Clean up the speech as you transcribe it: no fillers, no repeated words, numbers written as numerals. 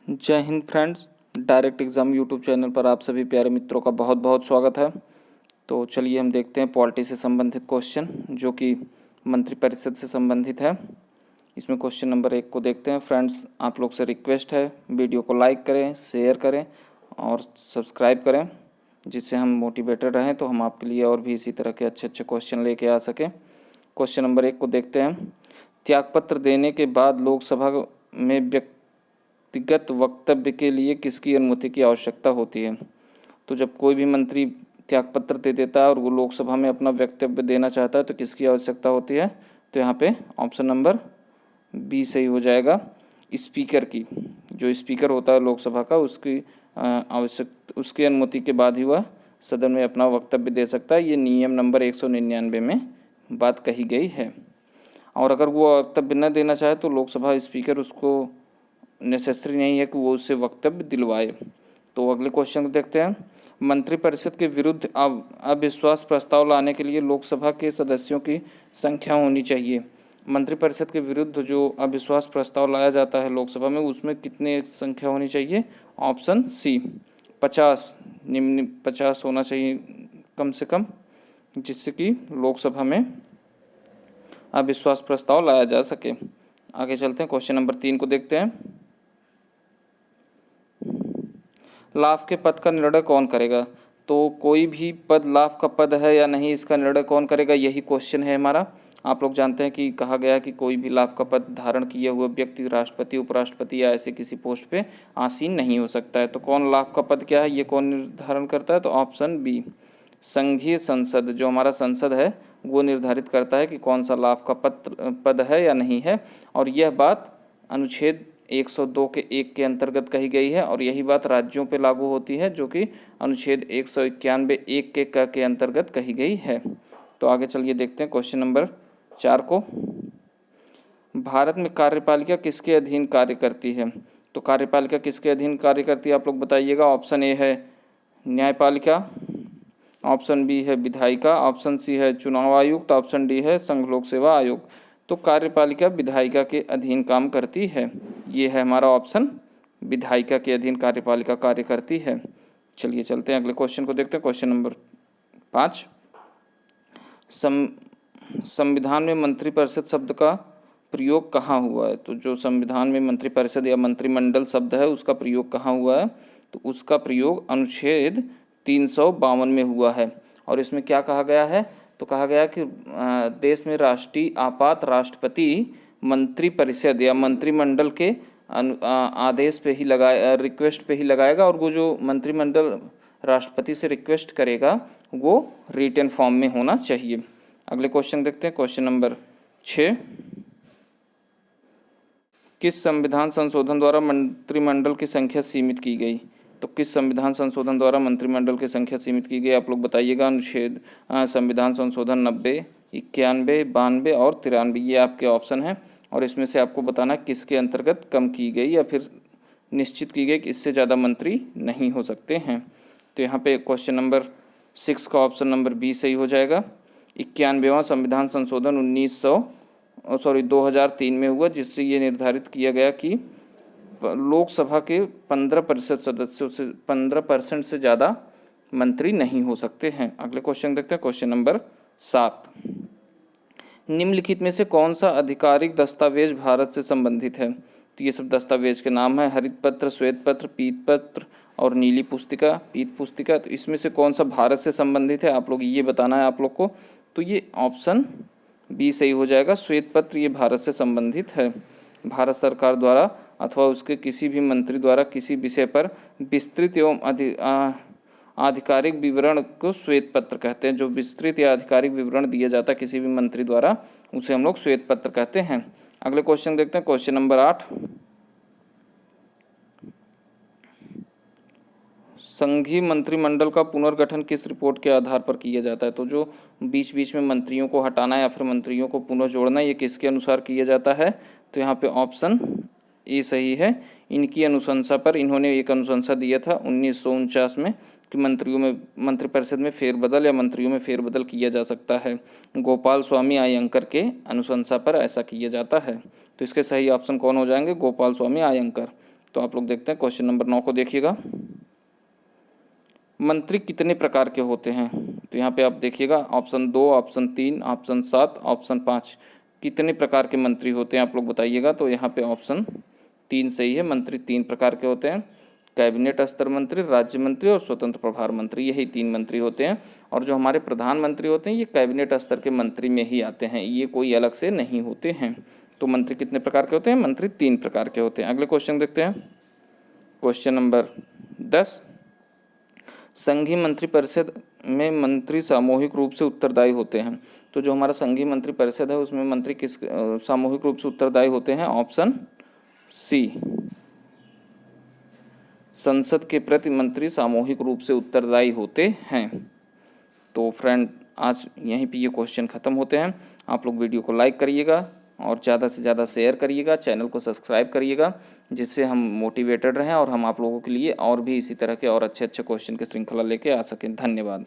जय Hind friends. Direct exam YouTube channel पर आप सभी प्यारे मित्रों का बहुत बहुत स्वागत है। तो चलिए हम देखते हैं पॉलिटी से संबंधित क्वेश्चन जो कि मंत्रिपरिषद से संबंधित है। इसमें क्वेश्चन नंबर 1 को देखते हैं। फ्रेंड्स, आप लोग से रिक्वेस्ट है, वीडियो को लाइक करें, शेयर करें और सब्सक्राइब करें, जिससे हम मोटिवेटेड रहें तो हम आपके लिए और भी इसी तरह के अच्छे अच्छे क्वेश्चन लेके आ सकें। क्वेश्चन नंबर 1 को देखते हैं। त्यागपत्र देने के बाद लोकसभा में व्यक्तिगत वक्तव्य के लिए किसकी अनुमति की आवश्यकता होती है? तो जब कोई भी मंत्री त्यागपत्र दे देता है और वो लोकसभा में अपना वक्तव्य देना चाहता है तो किसकी आवश्यकता होती है? तो यहाँ पे ऑप्शन नंबर बी सही हो जाएगा, स्पीकर की। जो स्पीकर होता है लोकसभा का, उसकी अनुमति के बाद ही वह सदन में अपना वक्तव्य दे सकता है। ये नियम नंबर 199 में बात कही गई है। और अगर वो वक्तव्य न देना चाहे तो लोकसभा स्पीकर उसको नेसेसरी नहीं है कि वो उससे वक्तव्य दिलवाए। तो अगले क्वेश्चन को देखते हैं। मंत्रिपरिषद के विरुद्ध अविश्वास प्रस्ताव लाने के लिए लोकसभा के सदस्यों की संख्या होनी चाहिए। मंत्रिपरिषद के विरुद्ध जो अविश्वास प्रस्ताव लाया जाता है लोकसभा में, उसमें कितने संख्या होनी चाहिए? ऑप्शन सी 50, निम्न 50 होना चाहिए कम से कम, जिससे कि लोकसभा में अविश्वास प्रस्ताव लाया जा सके। आगे चलते हैं, क्वेश्चन नंबर 3 को देखते हैं। लाभ के पद का निर्णय कौन करेगा? तो कोई भी पद लाभ का पद है या नहीं, इसका निर्णय कौन करेगा, यही क्वेश्चन है हमारा। आप लोग जानते हैं कि कहा गया कि कोई भी लाभ का पद धारण किए हुए व्यक्ति राष्ट्रपति, उपराष्ट्रपति या ऐसे किसी पोस्ट पे आसीन नहीं हो सकता है। तो कौन लाभ का पद क्या है, ये कौन निर्धारण करता है? तो ऑप्शन बी, संघीय संसद। जो हमारा संसद है वो निर्धारित करता है कि कौन सा लाभ का पद है या नहीं है। और यह बात अनुच्छेद 102 के 1 के अंतर्गत कही गई है और यही बात राज्यों पे लागू होती है, जो कि अनुच्छेद 191 1 के क के अंतर्गत कही गई है। तो आगे चलिए देखते हैं क्वेश्चन नंबर 4 को। भारत में कार्यपालिका किसके अधीन कार्य करती है? तो कार्यपालिका किसके अधीन कार्य करती है, आप लोग बताइएगा। ऑप्शन ए है न्यायपालिका, ऑप्शन बी है विधायिका, ऑप्शन सी है चुनाव आयुक्त, ऑप्शन डी है संघ लोक सेवा आयोग। तो कार्यपालिका विधायिका के अधीन काम करती है। ये है हमारा ऑप्शन, विधायिका के अधीन कार्यपालिका कार्य करती है। चलिए चलते हैं अगले क्वेश्चन को देखते हैं। क्वेश्चन नंबर 5, संविधान में मंत्रिपरिषद शब्द का प्रयोग कहाँ हुआ है? तो जो संविधान में मंत्रिपरिषद या मंत्रिमंडल शब्द है उसका प्रयोग कहाँ हुआ है? तो उसका प्रयोग अनुच्छेद 352 में हुआ है। और इसमें क्या कहा गया है? तो कहा गया कि देश में राष्ट्रीय आपात राष्ट्रपति मंत्रिपरिषद या मंत्रिमंडल के आदेश पे ही रिक्वेस्ट पे ही लगाएगा, और वो जो मंत्रिमंडल राष्ट्रपति से रिक्वेस्ट करेगा वो रिटन फॉर्म में होना चाहिए। अगले क्वेश्चन देखते हैं, क्वेश्चन नंबर 6। किस संविधान संशोधन द्वारा मंत्रिमंडल की संख्या सीमित की गई? तो किस संविधान संशोधन द्वारा मंत्रिमंडल की संख्या सीमित की गई, आप लोग बताइएगा। अनुच्छेद संविधान संशोधन 90, 91, 92 और 93, ये आपके ऑप्शन हैं। और इसमें से आपको बताना किसके अंतर्गत कम की गई या फिर निश्चित की गई कि इससे ज़्यादा मंत्री नहीं हो सकते हैं। तो यहाँ पे क्वेश्चन नंबर 6 का ऑप्शन नंबर बी सही हो जाएगा। 91वां संविधान संशोधन 2003 में हुआ, जिससे ये निर्धारित किया गया कि लोकसभा के 15% सदस्यों से 15% से ज़्यादा मंत्री नहीं हो सकते हैं। अगले क्वेश्चन देखते हैं, क्वेश्चन नंबर 7। निम्नलिखित में से कौन सा आधिकारिक दस्तावेज भारत से संबंधित है? तो ये सब दस्तावेज के नाम है, हरित पत्र, श्वेत पत्र, पीत पत्र और नीली पुस्तिका, पीत पुस्तिका। तो इसमें से कौन सा भारत से संबंधित है, आप लोग ये बताना है आप लोग को। तो ये ऑप्शन बी सही हो जाएगा, श्वेत पत्र ये भारत से संबंधित है। भारत सरकार द्वारा अथवा उसके किसी भी मंत्री द्वारा किसी विषय पर विस्तृत एवं आधिकारिक विवरण को श्वेत पत्र कहते हैं। जो विस्तृत या आधिकारिक विवरण दिया जाता है किसी भी मंत्री द्वारा, उसे हम लोग श्वेत पत्र कहते हैं। अगले क्वेश्चन देखते हैं, क्वेश्चन नंबर 8। संघीय मंत्रिमंडल का पुनर्गठन किस रिपोर्ट के आधार पर किया जाता है? तो जो बीच बीच में मंत्रियों को हटाना या फिर मंत्रियों को पुनः जोड़ना, ये किसके अनुसार किया जाता है? तो यहाँ पे ऑप्शन ए सही है, इनकी अनुशंसा पर। इन्होंने एक अनुशंसा दिया था 1949 में कि मंत्रिपरिषद में फेरबदल या मंत्रियों में फेरबदल किया जा सकता है। गोपाल स्वामी अयंकर के अनुशंसा पर ऐसा किया जाता है। तो इसके सही ऑप्शन कौन हो जाएंगे? गोपाल स्वामी अयंकर। तो आप लोग देखते हैं क्वेश्चन नंबर 9 को देखिएगा। मंत्री कितने प्रकार के होते हैं? तो यहाँ पे आप देखिएगा ऑप्शन 2, ऑप्शन 3, ऑप्शन 7, ऑप्शन 5 कितने प्रकार के मंत्री होते हैं आप लोग बताइएगा। तो यहाँ पे ऑप्शन 3 सही है। मंत्री 3 प्रकार के होते हैं, कैबिनेट स्तर मंत्री, राज्य मंत्री और स्वतंत्र प्रभार मंत्री, यही 3 मंत्री होते हैं। और जो हमारे प्रधानमंत्री होते हैं ये कैबिनेट स्तर के मंत्री में ही आते हैं, ये कोई अलग से नहीं होते हैं। तो मंत्री कितने प्रकार के होते हैं? मंत्री 3 प्रकार के होते हैं। अगले क्वेश्चन देखते हैं, क्वेश्चन नंबर 10। संघीय मंत्रिपरिषद में मंत्री सामूहिक रूप से उत्तरदायी होते हैं। तो जो हमारा संघीय मंत्रिपरिषद है उसमें मंत्री किस सामूहिक रूप से उत्तरदायी होते हैं? ऑप्शन सी, संसद के प्रति मंत्री सामूहिक रूप से उत्तरदायी होते हैं। तो फ्रेंड आज यहीं पे ये क्वेश्चन ख़त्म होते हैं। आप लोग वीडियो को लाइक करिएगा और ज़्यादा से ज़्यादा शेयर करिएगा, चैनल को सब्सक्राइब करिएगा, जिससे हम मोटिवेटेड रहें और हम आप लोगों के लिए और भी इसी तरह के और अच्छे अच्छे क्वेश्चन की श्रृंखला लेके आ सकें। धन्यवाद।